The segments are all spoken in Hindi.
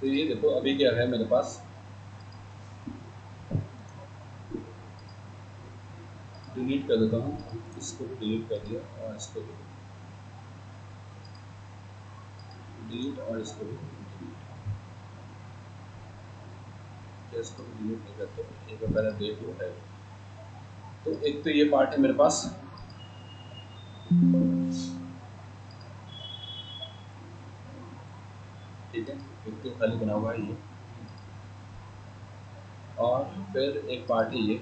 तो ये देखो अभी क्या है मेरे पास, डिलीट कर देता हूँ, इसको भी डिलीट कर दिया और इसको भी डिलीट और इसको भी डिलीट, इसको भी डिलीट नहीं करते, एक बार पहले देख लो है। तो एक तो ये पार्ट है मेरे पास, ठीक है, एक तो खाली बना हुआ है ये, और फिर एक पार्ट है ये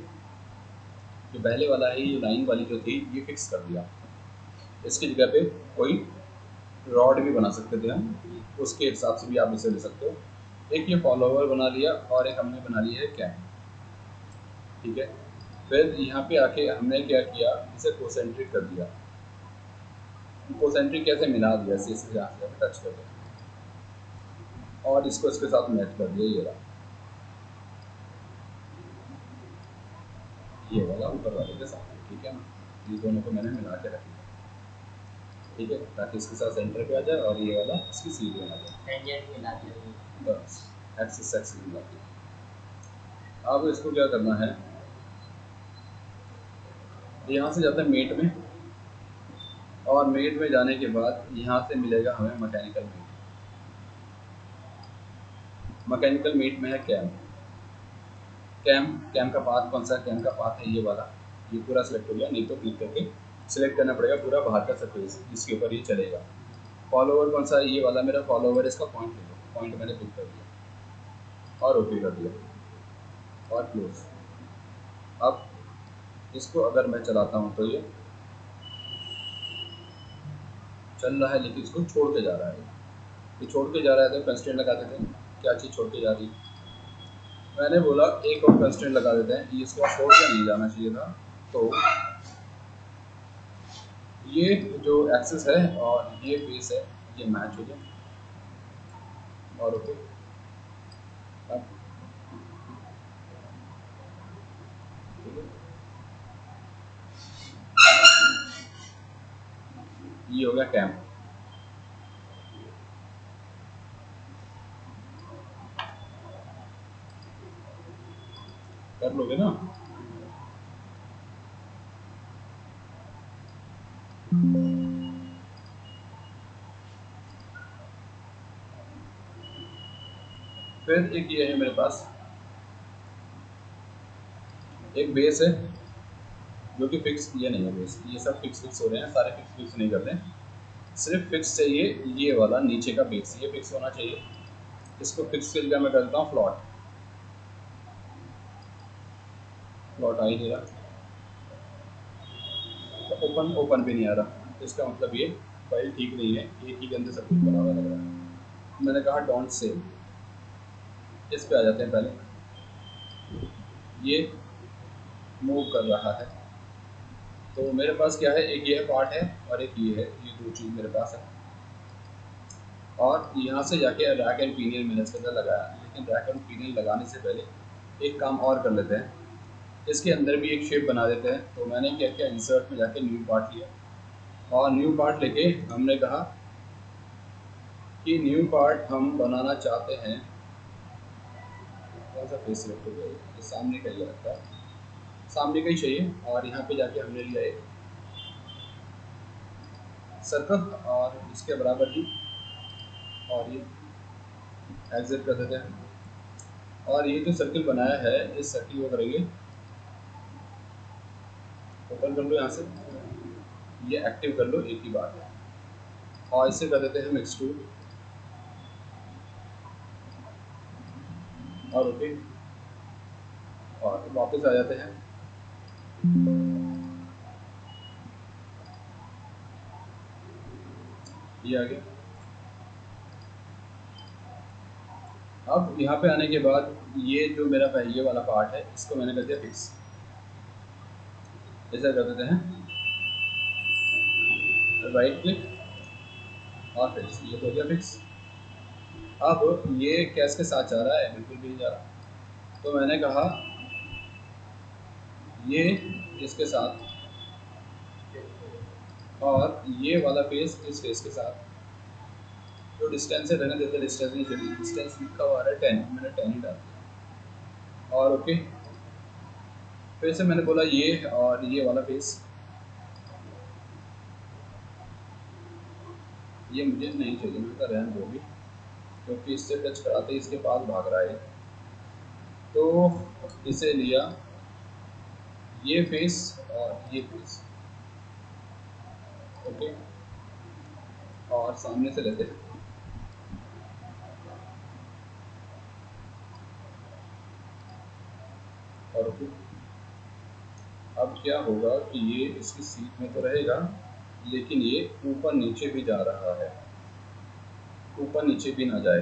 जो पहले वाला है, ये लाइन वाली जो थी ये फिक्स कर दिया, इसकी जगह पे कोई रॉड भी बना सकते थे हम, उसके हिसाब से भी आप इसे ले सकते हो। एक ये फॉलोवर बना लिया और एक हमने बना लिया है कैम, ठीक है। फिर यहाँ पे आके हमने क्या किया, इसे कोसेंट्रिक कर दिया। कोसेंट्रिक कैसे मिला दिया, इसे यहाँ से टच कर दिया और इसको इसके साथ मैच कर दिया, ये वाला ऊपर वाले के साथ, ठीक है ना। ये दोनों को मैंने मिला के रख दिया, ठीक है, ताकि इसके साथ सेंटर पे आ जाए और ये वाला इसकी सीधी में आ जाए, बस एक्सिस एक्सिस मिला दिया। अब इसको क्या करना है, यहाँ से जाता है मेट में, और मेट में जाने के बाद यहाँ से मिलेगा हमें मैकेनिकल मीट। मैकेनिकल मीट में है कैम, कैम का पाथ कौन सा, कैम का पाथ है ये वाला, ये पूरा सेलेक्ट हो गया, नहीं तो क्लिक करके सिलेक्ट करना पड़ेगा पूरा बाहर का सरफेस जिसके ऊपर ये चलेगा। फॉलोवर कौन सा है, ये वाला मेरा फॉलोवर, इसका पॉइंट ले लो, पॉइंट मैंने पिक कर दिया और ओके कर दिया और क्लोज। अब इसको अगर मैं चलाता हूँ तो ये चल रहा है, लेकिन इसको छोड़ के जा रहा है, ये छोड़ के जा रहा है। तो कंस्ट्रेंट लगा देते हैं, क्या चीज़ छोड़ के जा रही है, मैंने बोला एक और कंस्ट्रेंट लगा देते हैं, ये इसको छोड़ के नहीं जाना चाहिए था। तो ये जो एक्सिस है और ये फेस है ये मैच हो जाए और ओके। अब ठीक है, ये हो गया कैम। कर लोगे ना, फिर एक ये है मेरे पास, एक बेस है जो कि फिक्स, ये नहीं है बेस, ये सब फिक्स हो रहे हैं सारे, फिक्स नहीं कर रहे हैं, सिर्फ फिक्स चाहिए ये वाला नीचे का बेस, ये फिक्स होना चाहिए। इसको फिक्स के जगह मैं कर देता हूँ फ्लॉट, फ्लॉट आ ही नहीं रहा, तो ओपन भी नहीं आ रहा, तो इसका मतलब ये फाइल ठीक नहीं है, एक ही के अंदर सब कुछ बना हुआ लग रहा है। मैंने कहा डोंट सेव, इस पे आ जाते हैं पहले, ये मूव कर रहा है, तो मेरे पास क्या है, एक ये पार्ट है और एक ये है, ये दो चीज़ मेरे पास है। और यहाँ से जाके रैक एंड पिनियन मैंने इसके अंदर लगाया, लेकिन रैक एंड पिनियन लगाने से पहले एक काम और कर लेते हैं, इसके अंदर भी एक शेप बना देते हैं। तो मैंने क्या किया, इंसर्ट में जाके न्यू पार्ट लिया, और न्यू पार्ट लेके हमने कहा कि न्यू पार्ट हम बनाना चाहते हैं, कौन सा फेस सिलेक्ट हो गया, ये सामने का ही लगता है, सामने का ही चाहिए। और यहाँ पे जाके हमने लिया एक सर्कल और इसके बराबर ही, और ये एग्जिट कर देते हैं, और ये जो सर्किल बनाया है इस सर्किल को करेंगे ओपन कर लो, यहाँ से ये एक्टिव कर लो, एक ही बात है, और इसे कर देते हैं हम एक्सट्रूड और ओके, और वापस आ जाते हैं। ये आ गया। अब यहाँ पे आने के बाद ये जो मेरा ये वाला पार्ट है इसको मैंने कर दिया फिक्स, ऐसा कर देते हैं, राइट क्लिक और फिक्स, ये हो गया फिक्स। अब ये कैस के साथ जा रहा है, बिल्कुल भी नहीं जा रहा, तो मैंने कहा ये इसके साथ और ये वाला फेस इस फेस के साथ, जो डिस्टेंस है रहने देते, डिस्टेंस नहीं चाहिए, डिस्टेंस लिखा हुआ है 10, मैंने 10 ही डाल दिया। और ओके, फिर से मैंने बोला ये और ये वाला फेस, ये मुझे नहीं चाहिए, मैंने कहा रहने दो भी, क्योंकि इससे टच कराते ही इसके पास भाग रहा है। तो इसे लिया, ये फेस और ये फेस, ओके, और सामने से लेते हैं और ओके। अब क्या होगा कि ये इसकी सीट में तो रहेगा, लेकिन ये ऊपर नीचे भी जा रहा है, ऊपर नीचे भी ना जाए,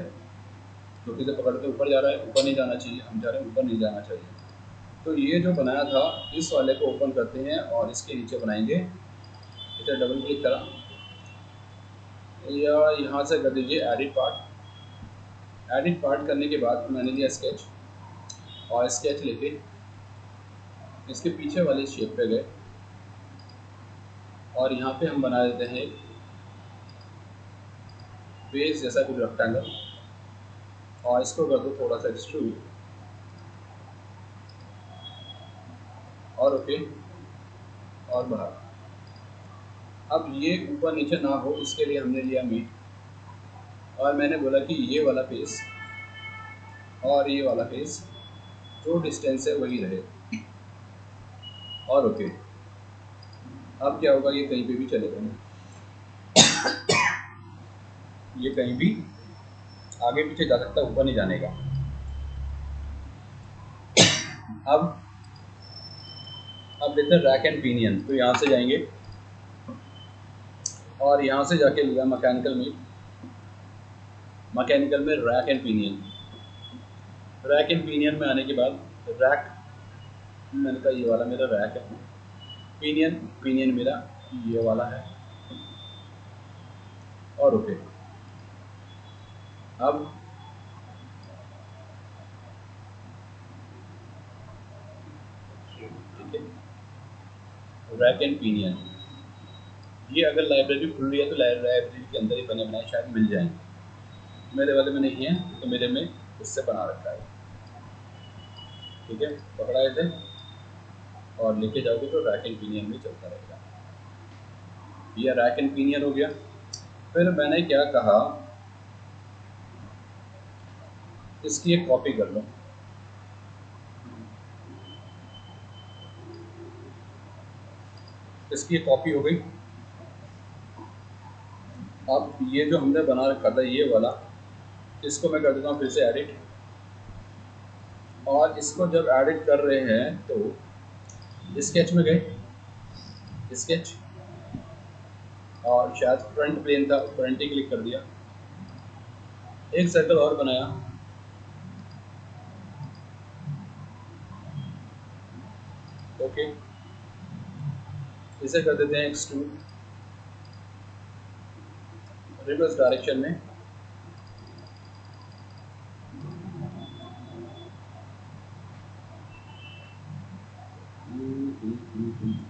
क्योंकि इसे पकड़ते ऊपर जा रहा है, ऊपर नहीं जाना चाहिए, हम जा रहे हैं ऊपर नहीं जाना चाहिए। तो ये जो बनाया था, इस वाले को ओपन करते हैं और इसके नीचे बनाएंगे, इसे डबल क्लिक करा या यहाँ से कर दीजिए एडिट पार्ट। एडिट पार्ट करने के बाद मैंने लिया स्केच, और स्केच लेके इसके पीछे वाले शेप पे गए, और यहाँ पे हम बना देते हैं बेस जैसा कुछ रेक्टेंगल, और इसको कर दो थोड़ा सा एक्सट्रूड, और ओके, और बाहर। अब ये ऊपर नीचे ना हो, इसके लिए हमने लिया मीट, और मैंने बोला कि ये वाला फेस और ये वाला फेस जो डिस्टेंस है वही रहे, और ओके। अब क्या होगा, ये कहीं पे भी चलेगा नहीं, ये कहीं भी आगे पीछे जा सकता है, ऊपर नहीं जाने का। अब देखते हैं रैक एंड पिनियन। तो यहाँ से जाएंगे और यहाँ से जाके लिया मैकेनिकल में, मैकेनिकल में rack and pinion. Rack and pinion में आने के बाद रैक, मैंने कहा ये वाला मेरा रैक है, पिनियन, पिनियन मेरा ये वाला है, और ओके। अब ठीक है, रैक एंड पिनियन, ये अगर लाइब्रेरी खुल रही है तो लाइब्रेरी के अंदर ही बने बनाए शायद मिल जाएंगे, मेरे वाले में नहीं है तो मेरे में उससे बना रखा है। ठीक है, पकड़ा इसे और लेके जाओगे तो रैक एंड पिनियन में चलता रहेगा। ये रैक एंड पिनियन हो गया। फिर मैंने क्या कहा, इसकी एक कॉपी कर लो, इसकी एक कॉपी हो गई। अब ये जो हमने बना रखा था ये वाला, इसको मैं कर देता हूँ फिर से एडिट, और इसको जब एडिट कर रहे हैं तो स्केच में गए, स्केच, और शायद फ्रंट प्लेन था, फ्रंट ही क्लिक कर दिया, एक सर्कल और बनाया, ओके, इसे कर देते हैं एक्सट्रूड, रिवर्स डायरेक्शन में,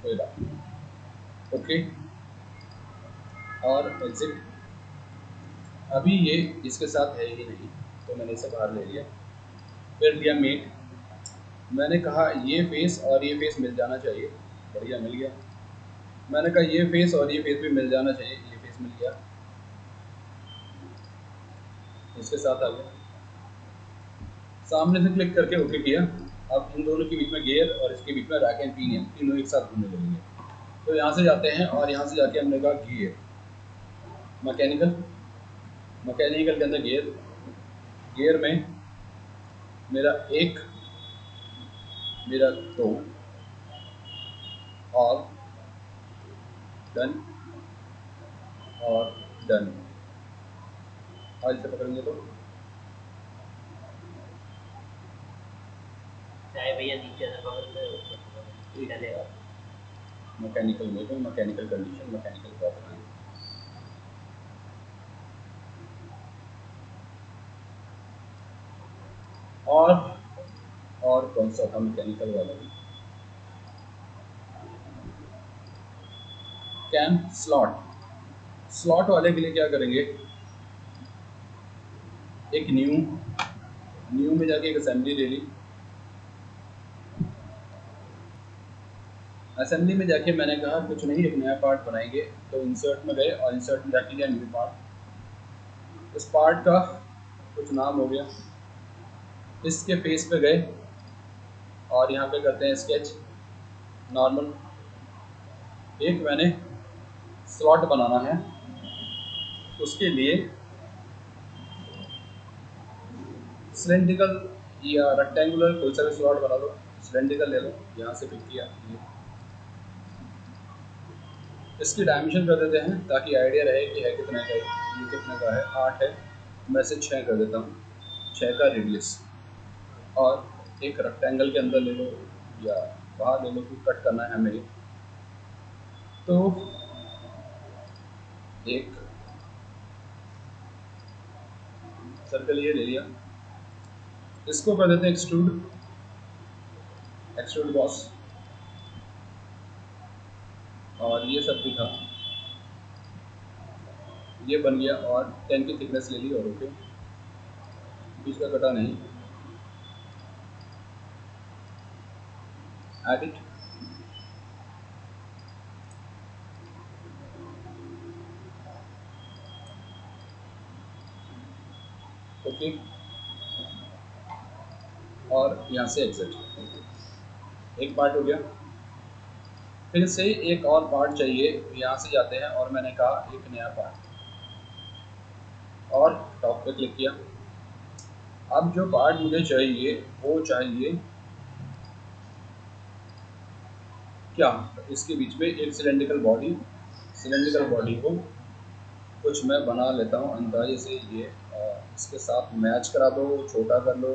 कोई बात नहीं, ओके, और एग्जिट। अभी ये इसके साथ है ही नहीं तो मैंने इसे बाहर ले लिया, फिर लिया मेट, मैंने कहा ये फेस और ये फेस मिल जाना चाहिए, बढ़िया मिल गया। मैंने कहा ये फेस और ये फेस भी मिल जाना चाहिए, ये फेस मिल गया, इसके साथ आ गया, सामने से क्लिक करके ओके किया। अब इन दोनों के बीच में गियर और इसके बीच में रैक एंड पिनियन तीनों एक साथ घूमने लगेंगे। तो यहाँ से जाते हैं और यहाँ से जाके हमने कहा गियर, मैकेनिकल, मैकेनिकल के अंदर गियर, गियर में मेरा एक, मेरा दो, और डन, और डन, और इसे पकड़ेंगे तो चाहे भैया नीचे से पकड़ चलेगा। मैकेनिकल में तो मैकेनिकल कंडीशन, मैकेनिकल प्रॉपर्टी, और कौन सा था मैकेनिकल वाला भी, कैम स्लॉट, स्लॉट वाले के लिए क्या करेंगे, एक न्यू में जाके एक असेंबली ले ली। असेंबली में जाके मैंने कहा कुछ नहीं, एक नया पार्ट बनाएंगे, तो इंसर्ट में गए और इंसर्ट में जाके लिया न्यू पार्ट। इस पार्ट का कुछ नाम हो गया, इसके फेस पे गए और यहाँ पे करते हैं स्केच नॉर्मल। एक मैंने स्लॉट बनाना है, उसके लिए सिलेंड्रिकल या रेक्टेंगुलर कोई सा भी स्लॉट बना लो, सिलेंड्रिकल ले लो, यहाँ से पिक किया ये। इसकी डायमेंशन कर देते हैं ताकि आइडिया रहे कि है कितने का, ये कितने का है, 8 है, मैं से 6 कर देता हूँ, 6 का रेडियस। और एक रेक्टेंगल के अंदर ले लो या बाहर ले लो, क्योंकि कट करना है हमें ये। तो एक सर्कल ये ले लिया, इसको कर देते हैं एक्सट्रूड, एक्सट्रूड बॉस, और ये सब भी था, ये बन गया। और 10 की थिकनेस ले ली और ओके, बीच का कटा नहीं, एडिट, ओके, और यहाँ से एग्जिट। एक पार्ट हो गया। फिर से एक और पार्ट चाहिए, यहाँ से जाते हैं और मैंने कहा एक नया पार्ट, और टॉप पे क्लिक किया। अब जो पार्ट मुझे चाहिए वो चाहिए क्या, इसके बीच में एक सिलेंड्रिकल बॉडी, सिलेंड्रिकल बॉडी को कुछ मैं बना लेता हूँ अंदाजे से, ये इसके साथ मैच करा दो, छोटा कर लो,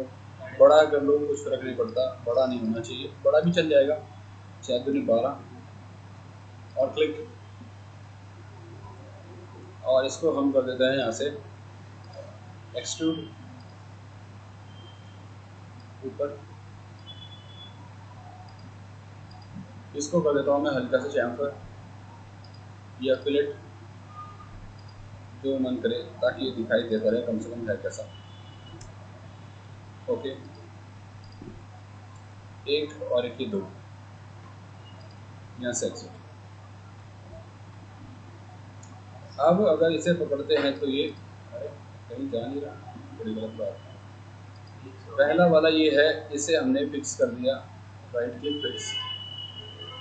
बड़ा कर लो, कुछ फर्क नहीं पड़ता, बड़ा नहीं होना चाहिए, बड़ा भी चल जाएगा, 6 दूनी 12, और क्लिक। और इसको हम कर देते हैं यहाँ से एक्सट्रूड ऊपर, इसको कर देता हूँ मैं हल्का सा चैम्फर या फिलेट, जो मन करे, ताकि ये दिखाई देता रहे कम से कम है कैसा। ओके, एक और एक ही दो, यहाँ से एग्जिट। अब अगर इसे पकड़ते हैं तो ये, अरे कहीं जा नहीं रहा, बड़ी गलत बात है। पहला वाला ये है, इसे हमने फिक्स कर दिया, राइट क्लिक फिक्स।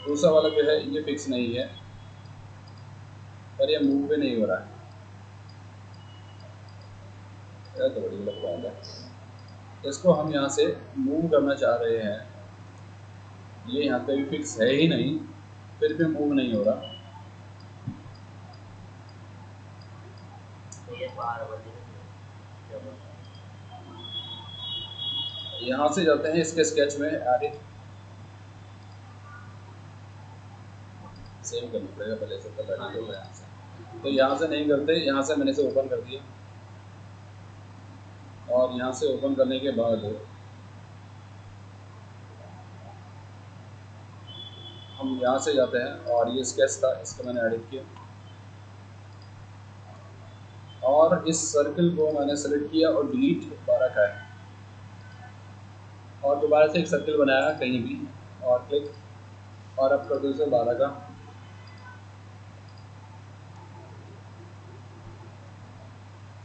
दूसरा वाला जो है ये फिक्स नहीं है, पर ये मूव भी नहीं हो रहा है, यह तो बड़ी गलत बात है। इसको हम यहाँ से मूव करना चाह रहे हैं, ये यहाँ पे भी फिक्स है ही नहीं, फिर भी मूव नहीं हो रहा। यहाँ से जाते हैं इसके स्केच में, एडिट, सेव करना पड़ेगा पहले से, तो एडिट होगा यहाँ से, तो यहाँ से नहीं करते, यहाँ से मैंने इसे ओपन कर दिया, और यहाँ से ओपन करने के बाद हम यहाँ से जाते हैं, और ये स्केच था, इसको मैंने एडिट किया, और इस सर्कल को मैंने सेलेक्ट किया और डिलीट 12 का है, और दोबारा से एक सर्कल बनाया कहीं भी, और क्लिक, और अब कर दो इसे 12 का,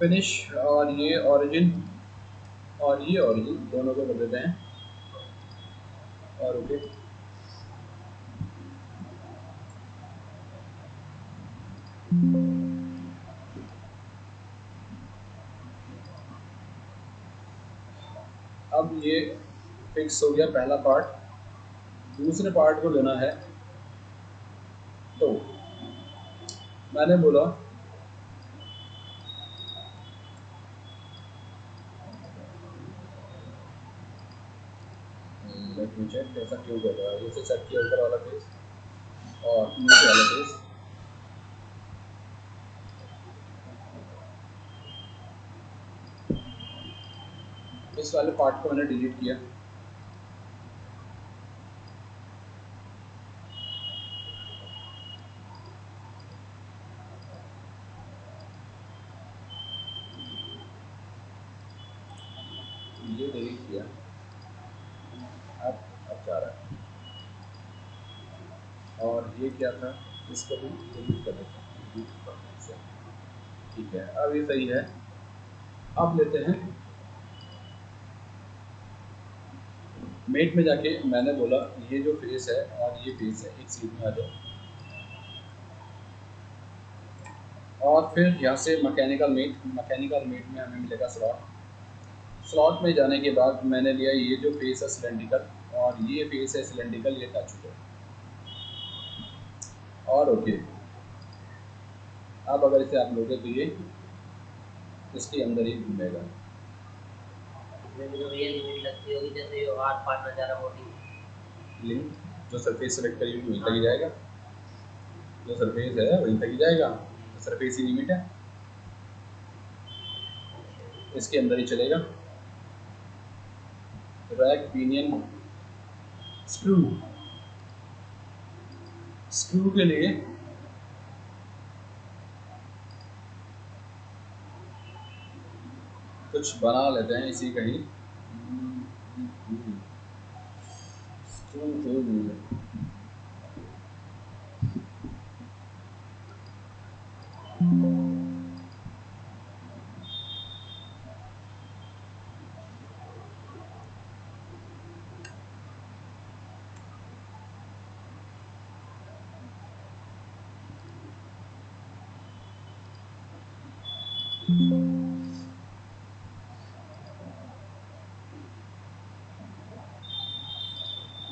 फिनिश। और ये ओरिजिन और ये ओरिजिन दोनों को कर देते हैं, और ओके। अब ये फिक्स हो गया पहला पार्ट। दूसरे पार्ट को लेना है, तो मैंने बोला लेट मी चेक ऐसा क्यों कर रहा है, इसे सेट किया ऊपर वाला फेस और नीचे वाला फेस, इस वाले पार्ट को मैंने डिलीट किया। ये डिलीट किया, अब जा रहा है। और ये क्या था, इसको भी डिलीट कर देते हैं। ठीक है, अब ये सही है। अब लेते हैं मेट में जाके, मैंने बोला ये जो फेस है और ये फेस है एक सीट में आ जाओ, और फिर यहाँ से मैकेनिकल मेट में हमें मिलेगा स्लॉट में जाने के बाद मैंने लिया ये जो फेस है सिलेंड्रिकल और ये फेस है सिलेंड्रिकल, ये टच हो और ओके। अब अगर इसे आप लोगे तो ये इसके अंदर ही घूमेगा। इसमें भी तो ये लिमिट लगती होगी, जैसे ये आर पार नज़ारा मोटी लिमिट जो सरफेस सेलेक्ट करी हुई वहीं तक ही जाएगा, जो सरफेस है वहीं तक ही जाएगा, तो सरफेस ही लिमिट है, इसके अंदर ही चलेगा। रैक पिनियन स्क्रू के लिए कुछ बना लेते हैं इसी का ही।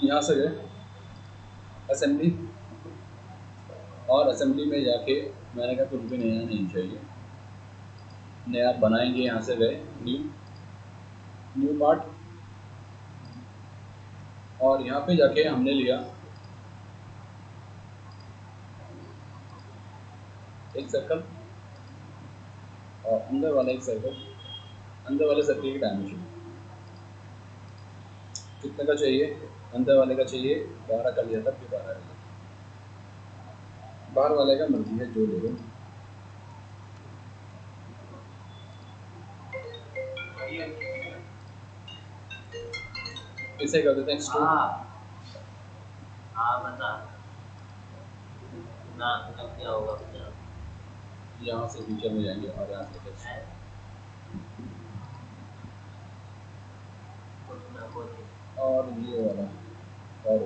यहाँ से गए असेंबली, और असेंबली में जाके मैंने कहा कुछ भी नया नहीं चाहिए, नया बनाएंगे। यहाँ से गए न्यू पार्ट, और यहाँ पे जाके हमने लिया एक सर्कल और अंदर वाला एक सर्कल, अंदर वाले सर्कल की डायमेंशन कितने का चाहिए, अंदर वाले का चाहिए 12 का लिया था, फिर 12 का, बाहर वाले का मर्जी है जो ले लो। इसे कर देते हैं एक्सट्रूड। हाँ बता ना, अब क्या होगा बता। यहाँ से फीचर में जाएंगे और यहाँ से और ये वाला और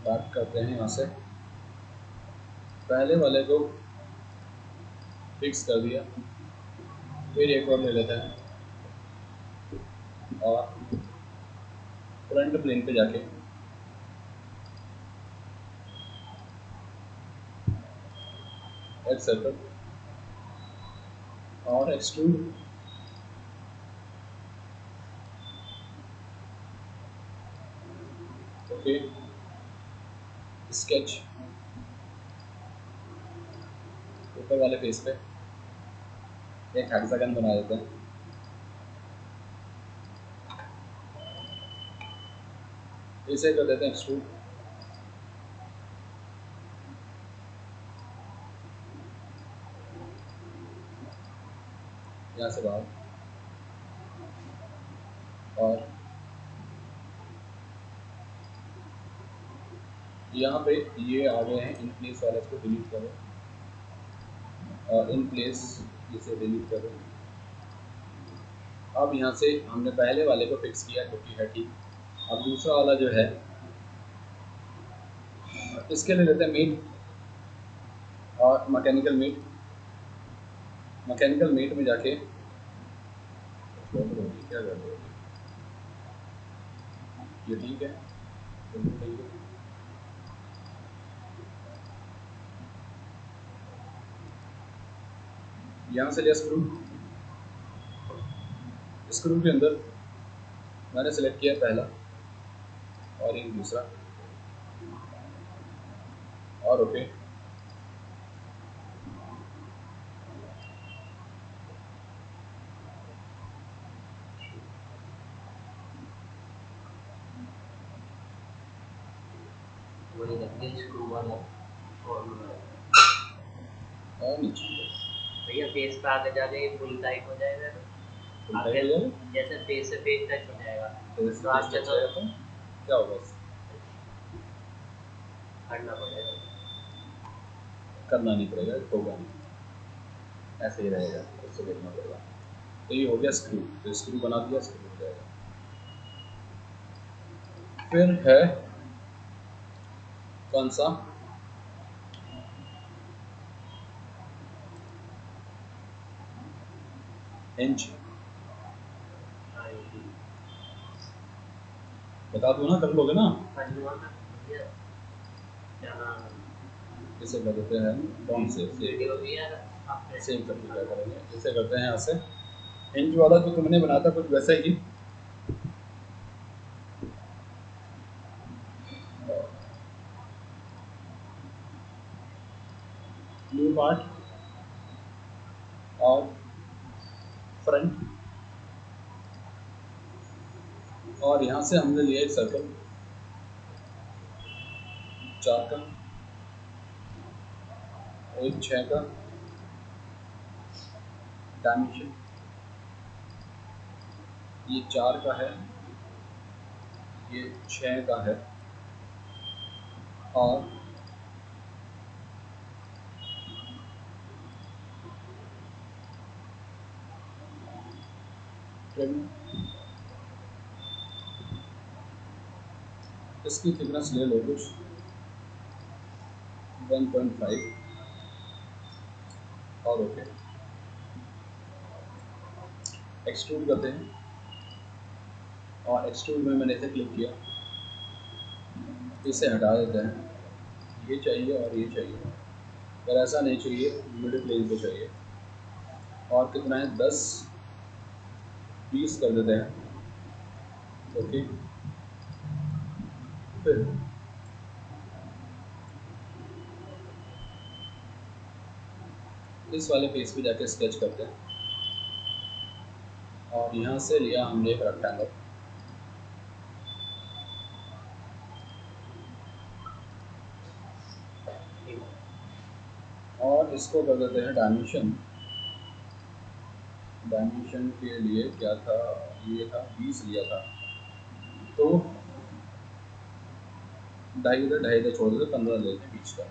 बात करते हैं। यहाँ से पहले वाले को फिक्स कर दिया, फिर एक और ले लेते हैं और फ्रंट प्लेन पे जाके एक सर्कल और एक्सट्रूड, ओके स्केच ऊपर वाले फेस पे एक हेक्सागन बना देते हैं। इसे कर देते हैं एक्सट्रूड, यहाँ से बाहर, और यहाँ पे ये आ गए हैं इन प्लेस वाले, इसको डिलीट करो और इन प्लेस इसे डिलीट करो। अब यहाँ से हमने पहले वाले को फिक्स किया जो कि है ठीक। अब दूसरा वाला जो है इसके लिए लेते हैं मीट और मैकेनिकल मीट में जाके क्या कर दो, ये ठीक है, यहाँ से लिया स्क्रू के अंदर मैंने सेलेक्ट किया पहला और एक दूसरा और ओके। वही लगती है स्क्रू वाला फॉर्मूला। और नीचे भैया फेस पे आगे जाके ये फुल टाइट हो जाएगा ना। उल्टा ही हो जाएगा। जैसे पेज से पेज टच हो जाएगा तो इस तो आप टच रहेगा तो क्या होगा इससे? करना पड़ेगा। करना नहीं पड़ेगा, होगा नहीं, ऐसे ही रहेगा, उससे देखना पड़ेगा। तो ये हो गया स्क्रू, तो स्क्रू बना दिया, स्क्रू हो जाएगा। फिर है कौन सा, हिंज। हाँ जी। बता दो ना, कर लोगे ना। करना ना भैया, क्या नाम इसे कर देते हैं कौन से वीडियो भी यार आपने सेव करके क्या करेंगे, इसे करते हैं यहाँ से हिंज वाला जो तुमने बनाया था कुछ वैसे ही। न्यू पार्ट और फ्रंट, और यहाँ से हमने लिया एक सर्कल 4 का, एक 6 का डायमेंशन, ये 4 का है, ये 6 का है, और ट्रिम, इसकी थिकनेस ले लो कुछ 1.5 और ओके। एक्सट्रूड करते हैं, और एक्सट्रूड में मैंने इसे क्लिक किया, इसे हटा देते हैं, ये चाहिए और ये चाहिए, अगर ऐसा नहीं चाहिए मिड प्लेन पे चाहिए, और कितना है 10 20 कर देते हैं, ओके। फिर इस वाले फेस पे जाके स्केच करते हैं, और यहाँ से लिया हमने एक रेक्टेंगल, और इसको कर देते हैं डायमेंशन। डायमेंशन के लिए क्या था, ये था 20 लिया था, तो 2.5 इधर 2.5 इधर छोड़ देते, 15 लेते हैं बीच का,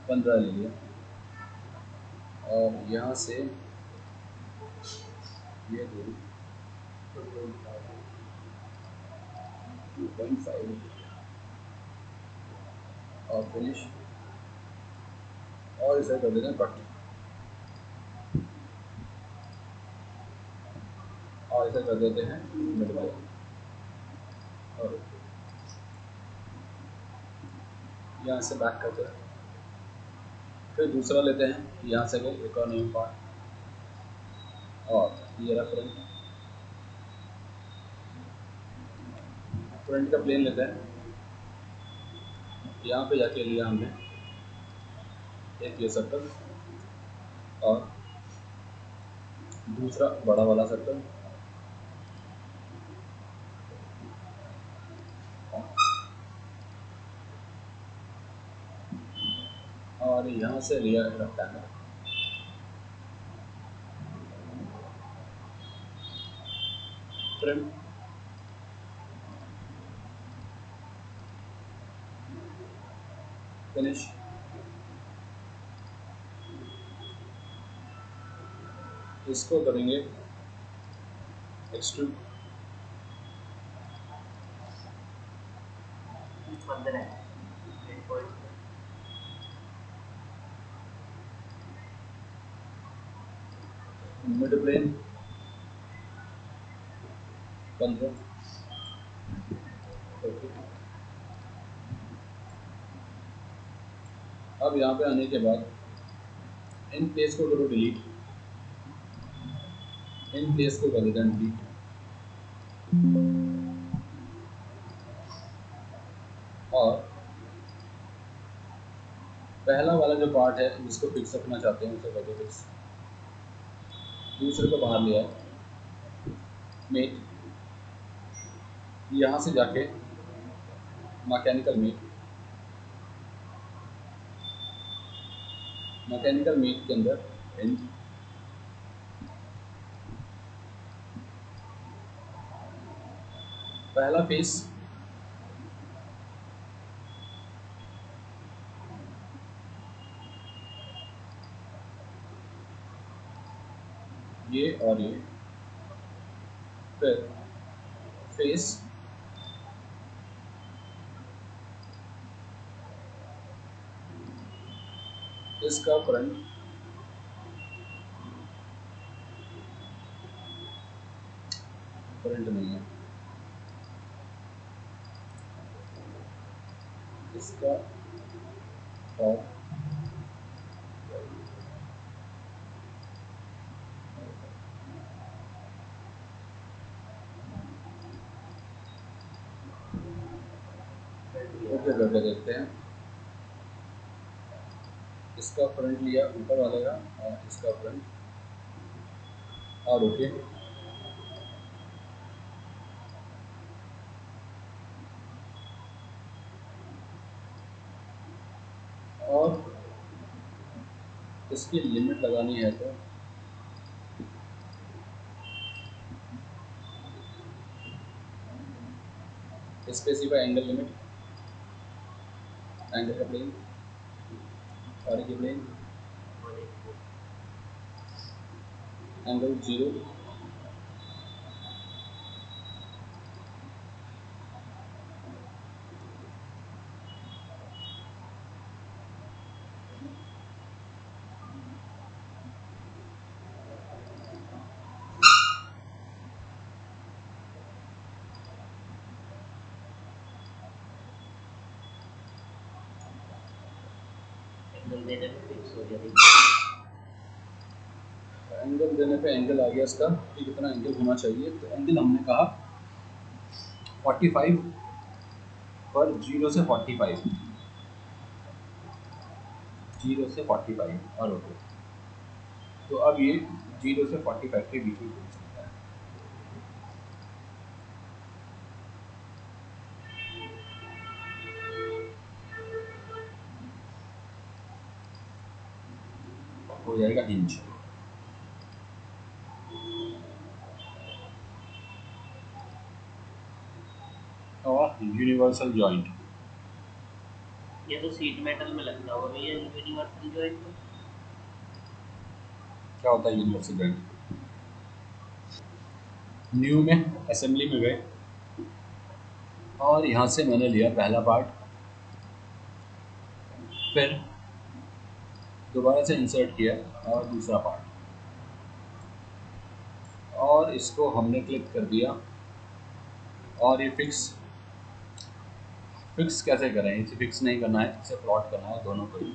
15 ले लिया। और यहाँ से ये दूरी 2.5 और फिनिश, और इसे कर देते हैं कट, और इसे कर देते हैं मिड वाला, और यहाँ से बैक करते हैं। फिर दूसरा लेते हैं, यहाँ से गए एक और न्यू पार्ट, और ये रहा फ्रंट, फ्रंट का प्लेन लेते हैं, यहाँ पे जाके लिया हमने एक ये सर्कल, और दूसरा बड़ा वाला सर्कल, और यहाँ से लिया रेक्टेंगल, ट्रिम, फिनिश, इसको करेंगे extrude, 15 point mid plane 15, okay. अब यहाँ पे आने के बाद इन प्लेस को करो डिलीट, इन प्लेस को कर देते हैं डिलीट, और पहला वाला जो पार्ट है जिसको फिक्स रखना चाहते हैं उसे कर दो फिक्स, दूसरे को बाहर लिया मेट, यहाँ से जाके मैकेनिकल मेट, मैकेनिकल मेट के अंदर हिंज, पहला फेस ये और ये, फिर फेस इसका फ्रंट, फ्रंट नहीं है, इसका टॉप, ओके करके देखते हैं। इसका फ्रंट लिया ऊपर वाले का और इसका फ्रंट और ओके। और इसकी लिमिट लगानी है तो स्पेसिफाई एंगल लिमिट, एंगल का प्लेन और ये प्लेन, एंगल 0, एंगल देने पे फिक्स हो जाएगी। एंगल देने पे एंगल आ गया इसका कि कितना एंगल होना चाहिए। तो एंगल हमने कहा 45 पर 0 से 45, 0 से 45 और ओके। तो अब ये 0 से 45 के बीच में घूम सकता है। हो जाएगा हिंज। और यूनिवर्सल जॉइंट, ये तो सीट मेटल में लगता होगा ये यूनिवर्सल जॉइंट तो। क्या होता है यूनिवर्सल जॉइंट? न्यू में असेंबली में गए और यहाँ से मैंने लिया पहला पार्ट, फिर दोबारा से इंसर्ट किया और दूसरा पार्ट, और इसको हमने क्लिक कर दिया। और ये फिक्स कैसे करें? इसे फिक्स नहीं करना है, इसे प्लॉट करना है दोनों को ही,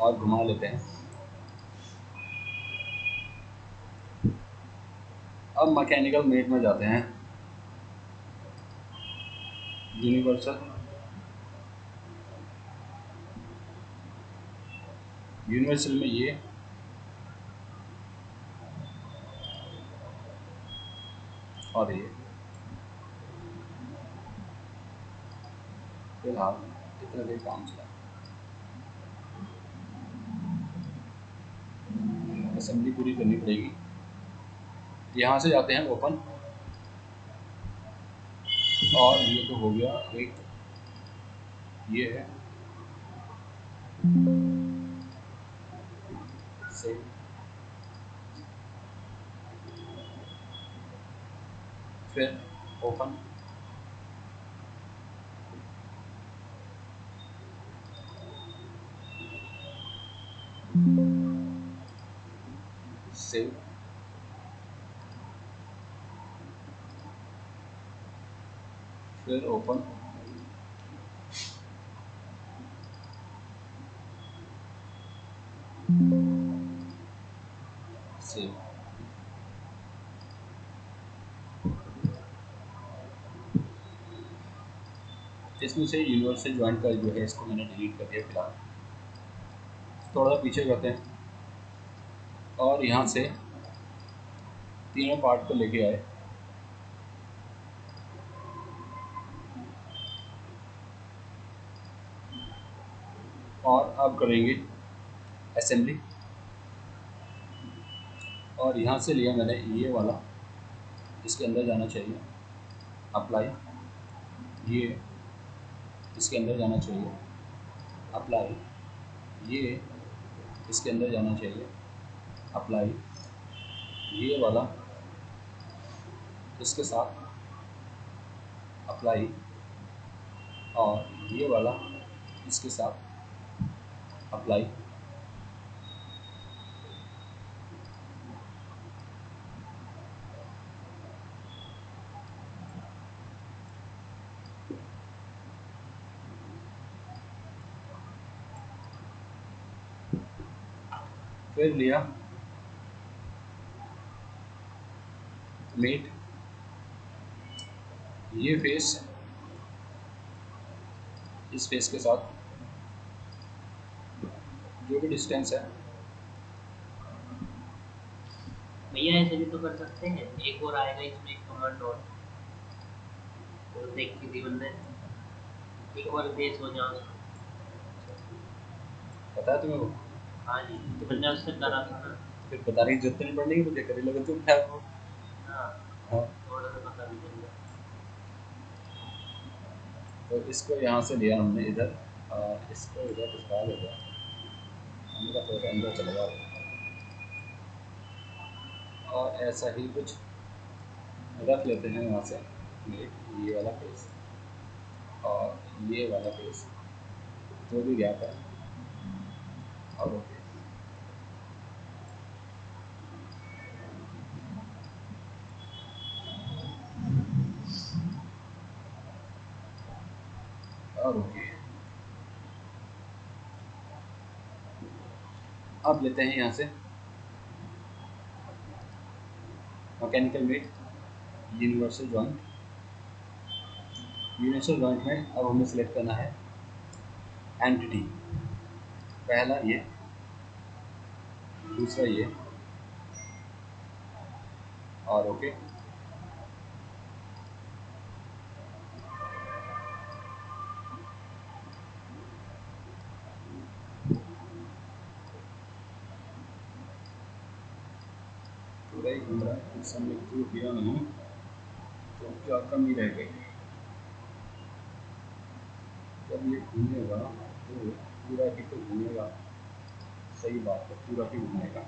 और घुमा लेते हैं। अब मैकेनिकल मेट में जाते हैं, यूनिवर्सल, यूनिवर्सल में ये और ये, फिलहाल इतना देर काम चला, असेंबली पूरी करनी पड़ेगी। यहाँ से जाते हैं ओपन, और ये तो हो गया एक, ये है सेव, फिर ओपन, सेव, फिर ओपन, सेव। इसमें से यूनिवर्सल जॉइंट का जो है इसको मैंने डिलीट कर दिया फिलहाल। थोड़ा पीछे करते हैं और यहाँ से तीनों पार्ट को लेके आए, और अब करेंगे असेंबली। और यहाँ से लिया मैंने ये वाला, इसके अंदर जाना चाहिए, अप्लाई, ये इसके अंदर जाना चाहिए, अप्लाई, ये इसके अंदर जाना चाहिए, अप्लाई, ये वाला इसके साथ अप्लाई, और ये वाला इसके साथ अप्लाई। फिर लिया मेट, ये फेस इस फेस के साथ जो भी डिस्टेंस है, भैया ऐसे भी तो कर सकते हैं, एक और आएगा इसमें एक कमांड और, तो देख के जीवन में एक और बेस हो जाओ। पता है तुम्हें वो? हाँ जी, तो मैंने उससे करा था ना। फिर बताने की जरूरत नहीं पड़ेगी मुझे, कर ही लोगे तुम है वो। हाँ, हाँ, थोड़ा सा पता भी चल गया। तो इसको यहाँ से लिया हमने इधर, और इसको इधर घुसा देते हैं, हमने थोड़ा सा अंदर चलेगा वो। और ऐसा ही कुछ रख लेते हैं यहाँ से, ये वाला फेस और ये वाला फेस, जो भी गैप है, और ओके। और ओके। अब लेते हैं यहाँ से mechanical mate, universal joint. Universal joint में अब हमें सिलेक्ट करना है एंटिटी, पहला ये, दूसरा ये, और ओके। पूरा ही घूम रहा है, इस समय थ्रू किया नहीं तो क्या कमी रह गई। जब ये घूमेगा तो पूरा ही तो घूमेगा, सही बात है, पूरा ही घूमेगा।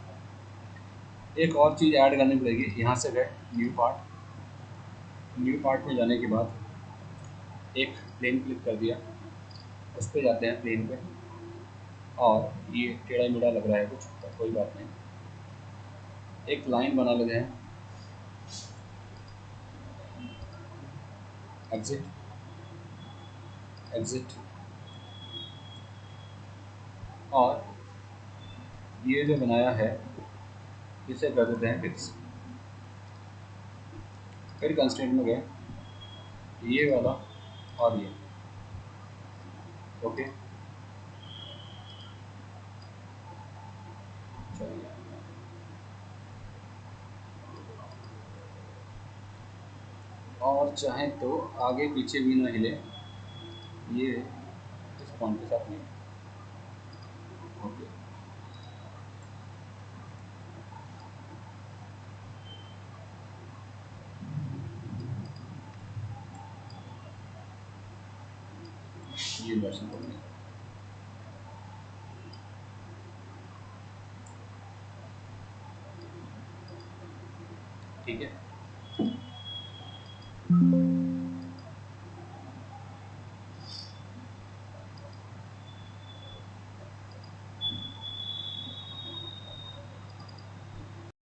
एक और चीज़ ऐड करनी पड़ेगी, यहाँ से गए न्यू पार्ट, न्यू पार्ट में जाने के बाद एक प्लेन क्लिक कर दिया, उस पर जाते हैं प्लेन पे, और ये टेढ़ा मेढ़ा लग रहा है कुछ, पर कोई बात नहीं, एक लाइन बना लेते हैं, एग्जिट, एग्जिट, और ये जो बनाया है इसे कर देते हैं फिक्स। फिर कंस्ट्रेंट में गए, ये वाला और ये, ओके। चलिए, और चाहें तो आगे पीछे भी ना हिले, ये इस पॉइंट के साथ नहीं, ओके। ये वर्षन को नहीं, ठीक है।